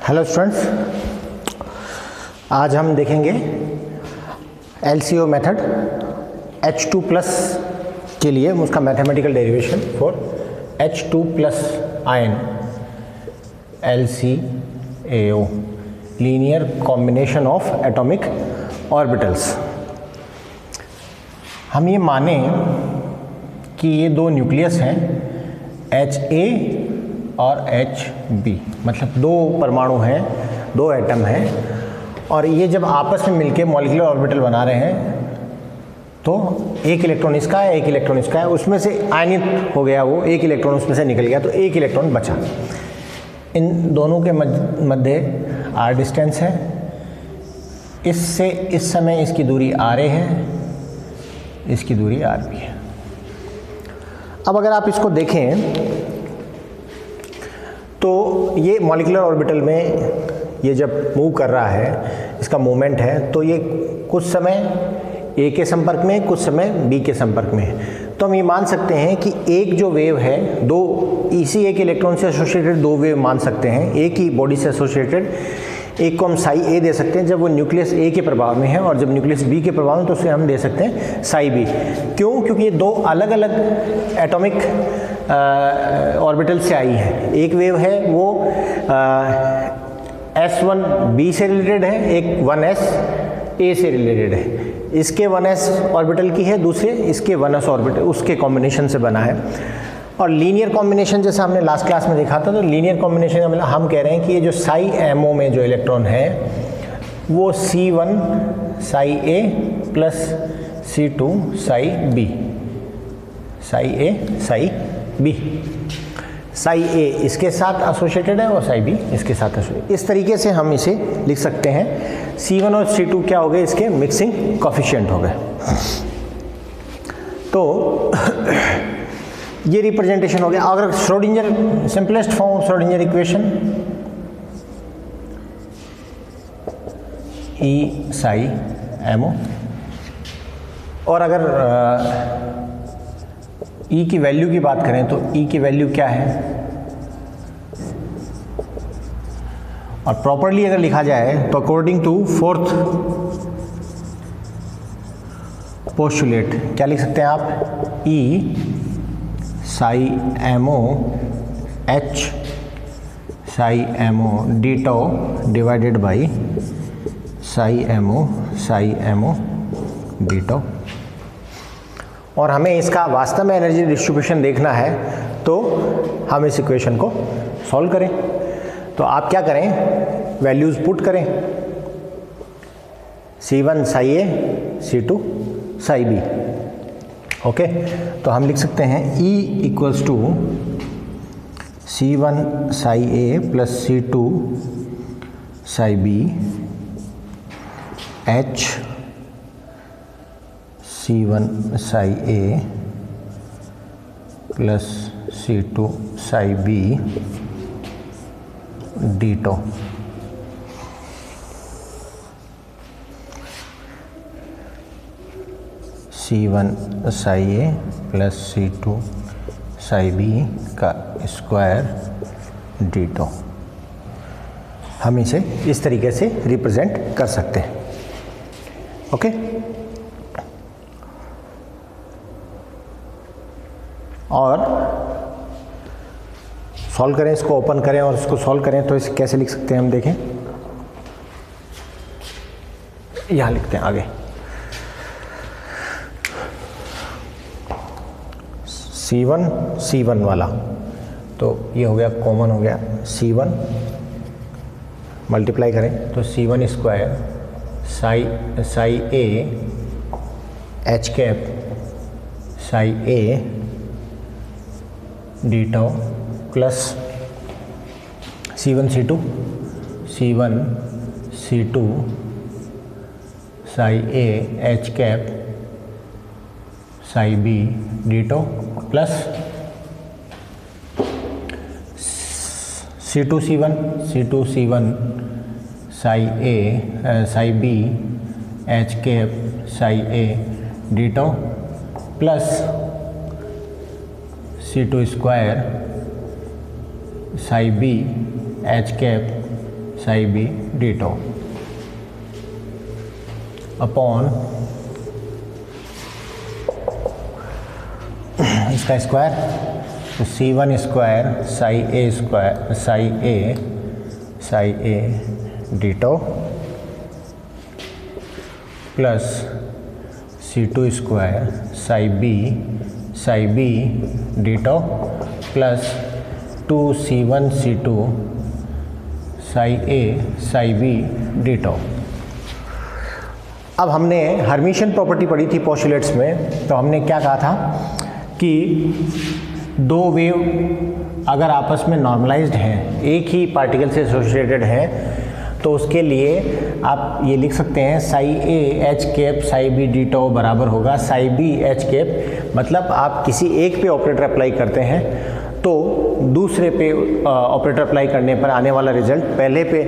Hello students, आज हम देखेंगे LCO मेथड H2 प्लस के लिए उसका mathematical derivation for H2 plus ion LCAO linear combination of atomic orbitals. हम ये माने कि ये दो न्यूक्लियस हैं HA और HB, मतलब दो परमाणु हैं, दो एटम हैं, और ये जब आपस में मिलके मॉलिक्यूलर ऑर्बिटल बना रहे हैं तो एक इलेक्ट्रॉन इसका है, एक इलेक्ट्रॉन इसका है, उसमें से आयनित हो गया, वो एक इलेक्ट्रॉन उसमें से निकल गया तो एक इलेक्ट्रॉन बचा। इन दोनों के मध्य r डिस्टेंस है, इससे इस समय इसकी दूरी RA है, इसकी दूरी RB है। अब अगर आप इसको देखें तो ये मॉलिक्यूलर ऑर्बिटल में ये जब मूव कर रहा है, इसका मूवमेंट है, तो ये कुछ समय A के संपर्क में, कुछ समय B के संपर्क में है। तो हम ये मान सकते हैं कि एक जो वेव है, दो इसी एक इलेक्ट्रॉन से एसोसिएटेड दो वेव मान सकते हैं, एक ही बॉडी से एसोसिएटेड। एक को हम साई A दे सकते हैं जब वो न्यूक्लियस A के प्रभाव में है, और जब न्यूक्लियस B के प्रभाव में तो उसे हम दे सकते हैं साई B। क्यों? क्योंकि ये दो अलग अलग एटॉमिक ऑर्बिटल से आई है। एक वेव है वो S1 B से रिलेटेड है, एक 1s A से रिलेटेड है। इसके 1s ऑर्बिटल की है, दूसरे इसके 1s ऑर्बिटल, उसके कॉम्बिनेशन से बना है। और लीनियर कॉम्बिनेशन जैसा हमने लास्ट क्लास में देखा था, तो लीनियर कॉम्बिनेशन का मतलब हम कह रहे हैं कि ये जो साई MO में जो इलेक्ट्रॉन है वो C1 psi A plus C2 psi B, Sai A Sai B। Sai A इसके साथ एसोसिएटेड है और साई B इसके साथ एसोसिएटेड। इस तरीके से हम इसे लिख सकते हैं। C1 और C2 क्या हो गए? इसके मिक्सिंग कोफिशिएंट हो गए। तो ये रिप्रेजेंटेशन हो गया। अगर Schrodinger simplest form of Schrodinger equation E Sai MO, और अगर E की वैल्यू की बात करें तो E की वैल्यू क्या है, और प्रॉपरली अगर लिखा जाए तो अकॉर्डिंग टू फोर्थ पोस्टुलेट क्या लिख सकते हैं आप? E Sai MO H Sai MO d tau divided by Sai MO d tau। और हमें इसका वास्तव में एनर्जी डिस्ट्रीब्यूशन देखना है तो हम इस इक्वेशन को सॉल्व करें। तो आप क्या करें? वैल्यूज़ पुट करें, C1 psi A, C2 psi B। Okay, तो हम लिख सकते हैं E equals to C1 psi A plus C2 psi B H C1 psi A plus C2 psi B d tau। C1 psi A plus C2 psi B का square d tau। हम इसे इस तरीके से रिप्रेजेंट कर सकते हैं। Okay, और सॉल्व करें, इसको ओपन करें और इसको सॉल्व करें तो इसे कैसे लिख सकते हैं हम देखें। यहाँ लिखते हैं आगे C1 वाला, तो ये हो गया कॉमन हो गया C1, मल्टीप्लाई करें तो C1 square Sai A H cap Sai A d tau plus C1 C2 Sai A H cap Sai B d tau plus C2 C1 psi A Sai B H cap Sai A d tau plus C2 square Sai B H cap psi b d tau upon इसका square, तो C1 square psi a d tau plus C2 square psi b d tau plus 2C1 C2 psi b d tau। अब हमने Hermitian property पढ़ी थी postulates में, तो हमने क्या कहा था कि दो वेव अगर आपस में नॉर्मलाइज्ड हैं, एक ही पार्टिकल से एसोसिएटेड हैं, तो उसके लिए आप ये लिख सकते हैं psi a h cap psi b d tau बराबर होगा psi b h कैप। मतलब आप किसी एक पे ऑपरेटर अप्लाई करते हैं तो दूसरे पे ऑपरेटर अप्लाई करने पर आने वाला रिजल्ट पहले पे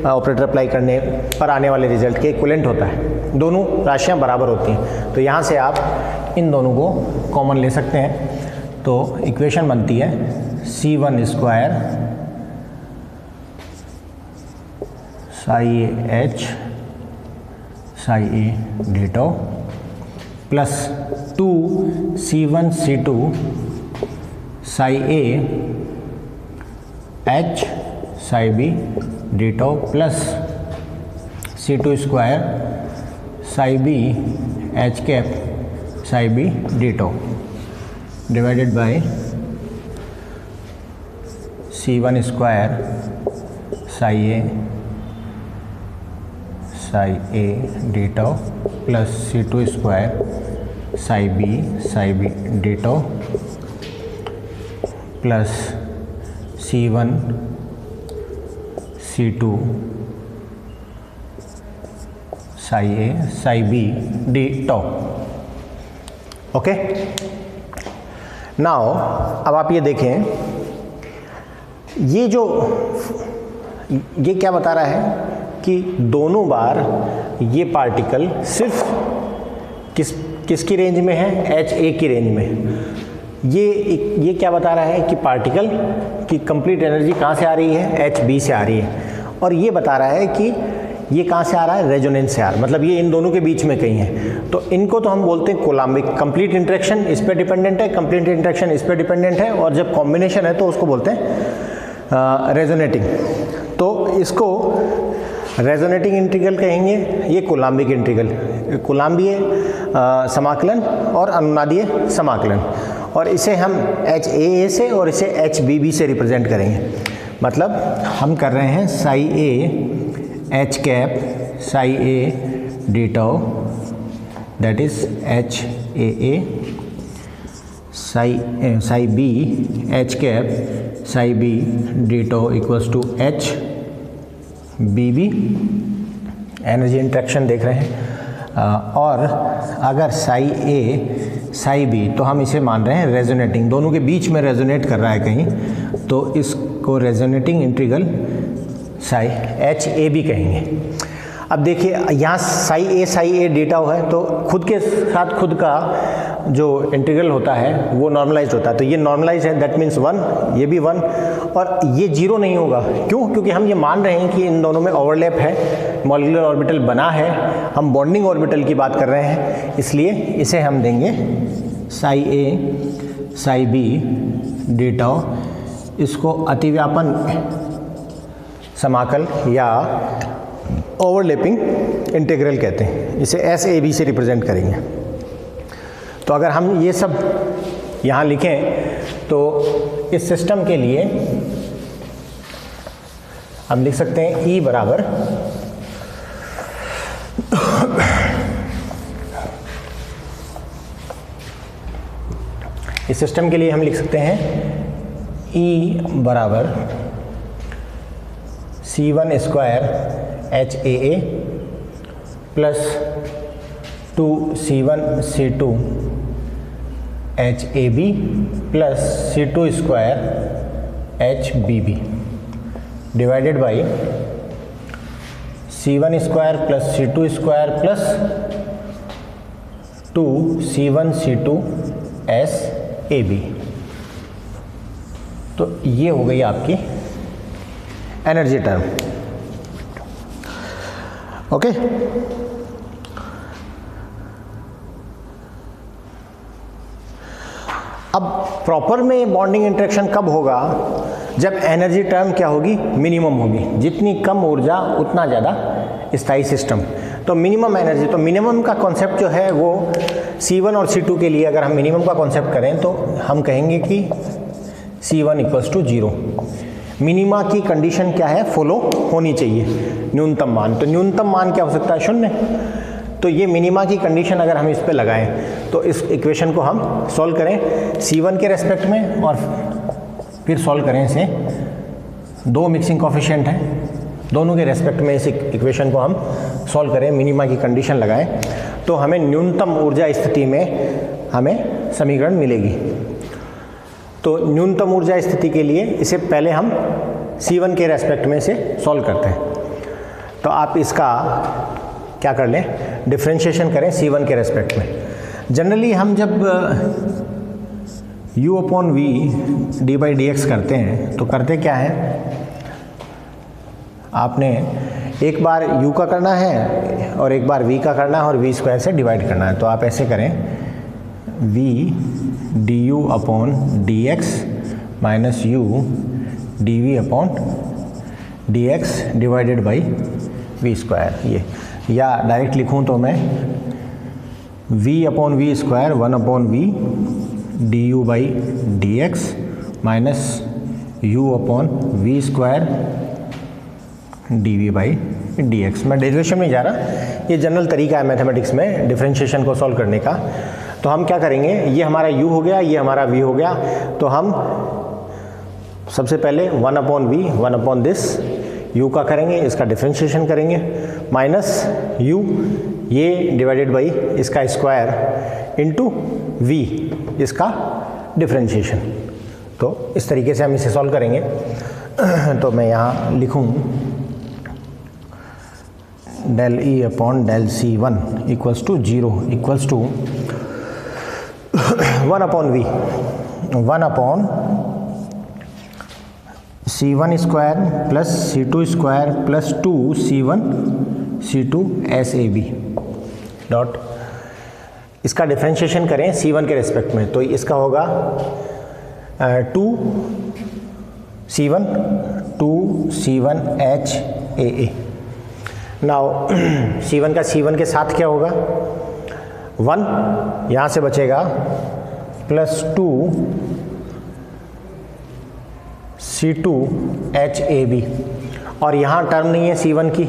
ऑपरेटर अप्लाई करने पर आने वाले रिजल्ट के इक्विवेलेंट होता है, दोनों राशियां बराबर होती हैं। तो यहाँ से आप इन दोनों को कॉमन ले सकते हैं, तो इक्वेशन बनती है C1 square psi a h psi a d tau plus 2C1 C2 psi a h psi b d tau plus C2 square psi b h cap psi b d tau divided by C1 square psi a d tau plus C2 square psi b d tau plus C1 C2 psi a psi b d tau। Okay, now अब आप ये देखें, ये क्या बता रहा है कि दोनों बार ये पार्टिकल सिर्फ किसकी रेंज में है, HA की रेंज में। ये क्या बता रहा है कि पार्टिकल की कंप्लीट एनर्जी कहाँ से आ रही है, HB से आ रही है। और ये बता रहा है कि ये कहाँ से आ रहा है, रेजोनेंस से आ रहा है, मतलब ये इन दोनों के बीच में कहीं है। तो इनको तो हम बोलते हैं कोलम्बिक। कंप्लीट इंटरेक्शन इस पे डिपेंडेंट है, कंप्लीट इंटरेक्शन इस पे डिपेंडेंट है, और जब कॉम्बिनेशन है तो उसको बोलते हैं रेजोनेटिंग। तो इसको रेजोनेटिंग इंटीग्रल कहेंगे, ये कोलम्बिक इंटीग्रल, कोलम्बीय समाकलन और अनुनादीय समाकलन। और इसे हम HAA से और इसे HBB से रिप्रेजेंट करेंगे। मतलब हम कर रहे हैं psi a h cap psi a d tau that is HAA psi b h cap psi b d tau equals to HBB। Energy interaction देख रहे हैं। और अगर psi a psi b तो हम इसे मान रहे हैं रेजोनेटिंग, दोनों के बीच में रेजोनेट कर रहा है कहीं, तो इसको रेजोनेटिंग इंटीग्रल psi HAB कहेंगे। अब देखिए यहाँ psi a d tau है, तो खुद के साथ खुद का जो इंटीग्रल होता है वो नॉर्मलाइज्ड होता है। तो ये नॉर्मलाइज है, दैट मीन्स 1, ये भी 1, और ये 0 नहीं होगा। क्यों? क्योंकि हम ये मान रहे हैं कि इन दोनों में ओवरलैप है, मॉलिक्यूलर ऑर्बिटल बना है, हम बॉन्डिंग ऑर्बिटल की बात कर रहे हैं, इसलिए इसे हम देंगे psi a psi b d tau। इसको अतिव्यापन समाकल या ओवरलैपिंग इंटीग्रल कहते हैं, इसे SAB से रिप्रेजेंट करेंगे। तो अगर हम ये सब यहाँ लिखें तो इस सिस्टम के लिए हम लिख सकते हैं E बराबर इस सिस्टम के लिए हम लिख सकते हैं E बराबर C1 square HAA plus 2C1 C2 HAB plus C2 square HBB divided by C1 square plus C2 square plus 2C1 C2 SAB। तो ये हो गई आपकी एनर्जी टर्म। ओके। अब प्रॉपर में बॉन्डिंग इंटरेक्शन कब होगा, जब एनर्जी टर्म क्या होगी, मिनिमम होगी। जितनी कम ऊर्जा उतना ज़्यादा स्थायी सिस्टम। तो मिनिमम एनर्जी, तो मिनिमम का कॉन्सेप्ट जो है वो C1 और C2 के लिए अगर हम मिनिमम का कॉन्सेप्ट करें तो हम कहेंगे कि C1 इक्वल्स टू 0। मिनिमा की कंडीशन क्या है, फॉलो होनी चाहिए, न्यूनतम मान। तो न्यूनतम मान क्या हो सकता है, 0। तो ये मिनिमा की कंडीशन अगर हम इस पे लगाएं तो इस इक्वेशन को हम सॉल्व करें C1 के रेस्पेक्ट में और फिर सॉल्व करें इसे। दो मिक्सिंग कोफिशिएंट हैं, दोनों के रेस्पेक्ट में इस इक्वेशन को हम सॉल्व करें, मिनिमा की कंडीशन लगाएं तो हमें न्यूनतम ऊर्जा स्थिति में हमें समीकरण मिलेगी। तो न्यूनतम ऊर्जा स्थिति के लिए इसे पहले हम C1 के रेस्पेक्ट में इसे सॉल्व करते हैं। तो आप इसका क्या कर लें, डिफरेंशिएशन करें C1 के रेस्पेक्ट में। जनरली हम जब u अपॉन v d/dx करते हैं तो करते क्या है, आपने एक बार u का करना है और एक बार v का करना है और v स्क्वायर से डिवाइड करना है। तो आप ऐसे करें v du upon dx minus u dv upon dx divided by v square. ये या डायरेक्ट लिखूं तो मैं v upon v square 1 upon v du by dx minus u upon v square dv by dx। मैं derivation में जा रहा, ये जनरल तरीका है मैथमेटिक्स में डिफरेंशिएशन को सॉल्व करने का। तो हम क्या करेंगे, ये हमारा u हो गया, ये हमारा v हो गया। तो हम सबसे पहले 1 upon v, 1 upon this u का करेंगे, इसका डिफरेंशिएशन करेंगे, माइनस u ये डिवाइडेड बाई इसका स्क्वायर इनटू v इसका डिफरेंशिएशन। तो इस तरीके से हम इसे सॉल्व करेंगे। तो मैं यहाँ लिखूँ del E upon del C1 equals to 0 equals to 1 upon v, 1 upon C1 square plus C2 square plus 2 C1 C2 SAB dot. इसका डिफरेंशिएशन करें C1 के रेस्पेक्ट में तो इसका होगा 2 C1 HAA। नाउ C1 का C1 के साथ क्या होगा, 1 यहाँ से बचेगा प्लस 2 C2 HAB। और यहाँ टर्म नहीं है C1 की,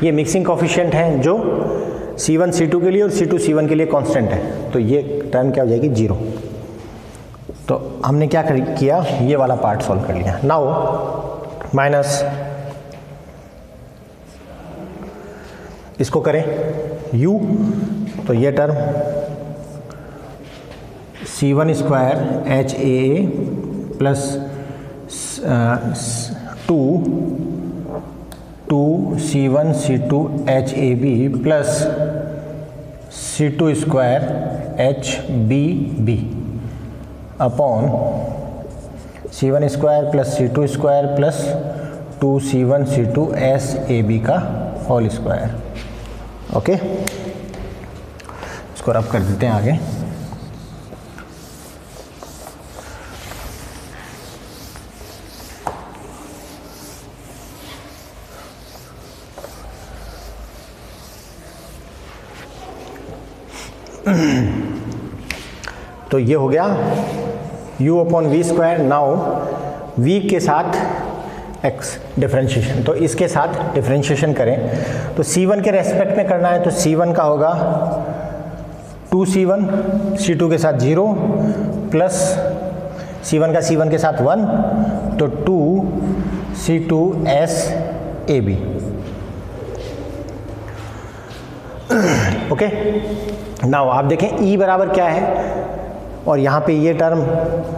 ये मिक्सिंग कोफिशिएंट हैं जो C1 C2 के लिए और C2 C1 के लिए कांस्टेंट है। तो ये टर्म क्या हो जाएगी, 0। तो हमने क्या किया, ये वाला पार्ट सॉल्व कर लिया। नाउ माइनस इसको करें u, तो ये term C1 square HAA plus 2 C1 C2 HAB plus C2 square HBB upon C1 square plus C2 square plus 2 C1 C2 SAB का होल स्क्वायर। ओके, इसको रब कर देते हैं आगे। तो ये हो गया u upon v square. Now v के साथ x डिफरेंशिएशन, तो इसके साथ डिफरेंशिएशन करें तो C1 के रेस्पेक्ट में करना है। तो C1 का होगा 2C1 C2 के साथ 0 प्लस C1 का C1 के साथ 1 तो 2C2 SAB। ओके, नाउ आप देखें E बराबर क्या है और यहाँ पे ये टर्म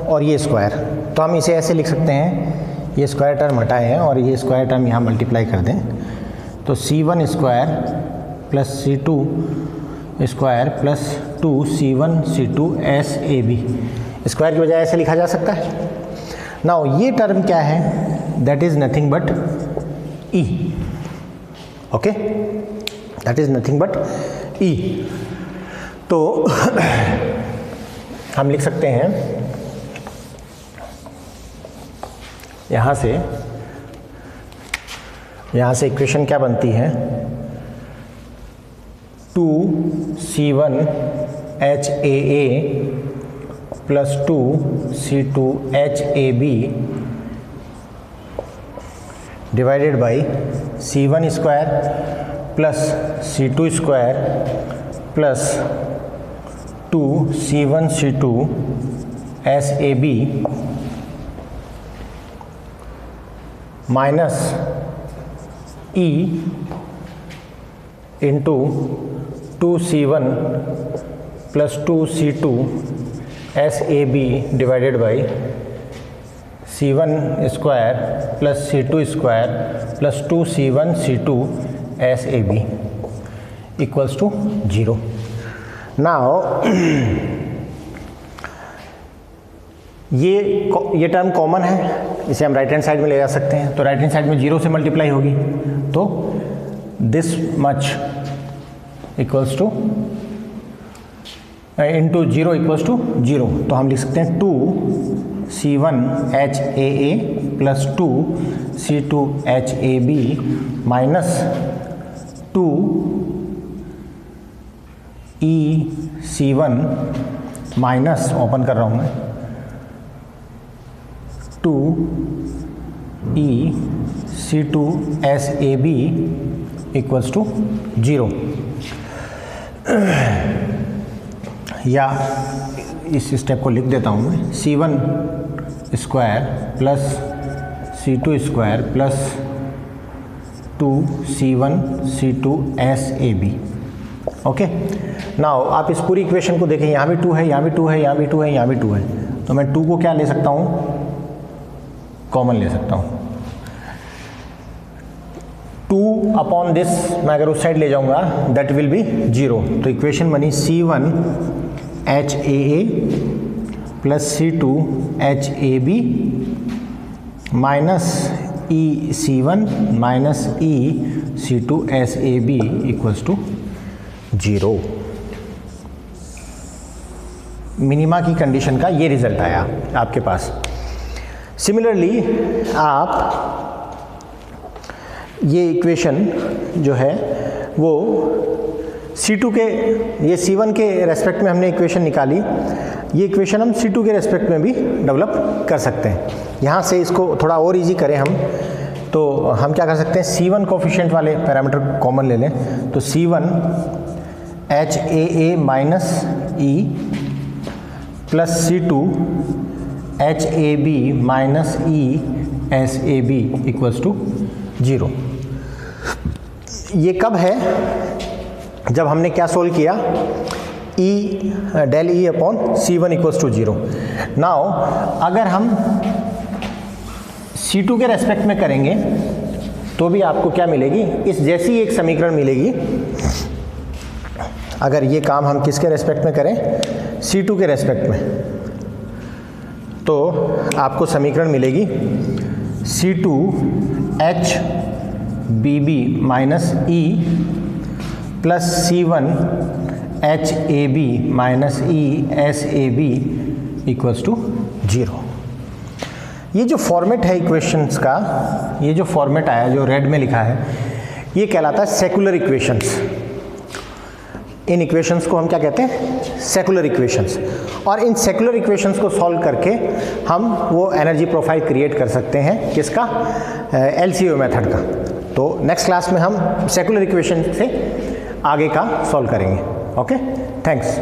और ये स्क्वायर, तो हम इसे ऐसे लिख सकते हैं, ये स्क्वायर टर्म हटाए हैं और ये स्क्वायर टर्म यहाँ मल्टीप्लाई कर दें तो C1 square plus C2 square plus 2C1 C2 SAB square की बजाय ऐसे लिखा जा सकता है। नाउ ये टर्म क्या है, that is nothing but E। Okay, that is nothing but E। तो हम लिख सकते हैं यहाँ से इक्वेशन क्या बनती है, 2C1H plus 2C2HAB divided by C1 square plus C2 square plus 2C1C2HAB minus E into 2C1 plus 2C2HAB divided by C1 square plus C2 square plus 2C1C2HAB equals to 0। Now ये term common है, इसे हम right hand side में ले जा सकते हैं। तो राइट हैंड साइड में 0 से मल्टीप्लाई होगी, तो this much equals to into 0 equals to 0। तो हम लिख सकते हैं 2C1HAA plus 2C2HAB minus 2EC1 minus, open कर रहा हूँ मैं, 2EC2HAB इक्वल्स टू 0। या इस स्टेप को लिख देता हूँ मैं, C1 square plus C2 square plus 2C1C2HAB। Okay, now आप इस पूरी इक्वेशन को देखें, यहाँ भी 2 है, यहाँ भी 2 है, यहाँ भी 2 है, यहाँ भी 2 है। तो मैं 2 को क्या ले सकता हूँ, कॉमन ले सकता हूँ। 2 अपॉन दिस मैं अगर उस साइड ले जाऊँगा दैट विल बी 0। तो इक्वेशन बनी C1HAA plus C2HAB minus EC1 minus EC2HAB equals to 0। Minima की कंडीशन का ये रिजल्ट आया आपके पास। सिमिलरली आप ये इक्वेशन जो है वो C2 के, ये C1 के रेस्पेक्ट में हमने इक्वेशन निकाली, ये इक्वेशन हम C2 के रेस्पेक्ट में भी डेवलप कर सकते हैं। यहाँ से इसको थोड़ा और इजी करें हम, तो हम क्या कर सकते हैं, C1 कोफिशिएंट वाले पैरामीटर कॉमन ले लें। तो C1HAA minus E plus C2HAB minus ESAB equals to 0। ये कब है, जब हमने क्या सोल्व किया, del E upon C1 equals to 0। Now अगर हम C2 के रेस्पेक्ट में करेंगे तो भी आपको क्या मिलेगी, इस जैसी एक समीकरण मिलेगी। अगर ये काम हम किसके रेस्पेक्ट में करें, C2 के रेस्पेक्ट में, तो आपको समीकरण मिलेगी C2HBB minus E plus C1HAB minus ESAB equals to 0। ये जो फॉर्मेट है इक्वेशंस का, ये जो फॉर्मेट आया जो रेड में लिखा है, ये कहलाता है सेकुलर इक्वेशंस। इन इक्वेशंस को हम क्या कहते हैं, सेकुलर इक्वेशंस। और इन सेकुलर इक्वेशंस को सॉल्व करके हम वो एनर्जी प्रोफाइल क्रिएट कर सकते हैं, किसका, LCO मेथड का। तो नेक्स्ट क्लास में हम सेकुलर इक्वेशन से आगे का सॉल्व करेंगे। Okay, thanks.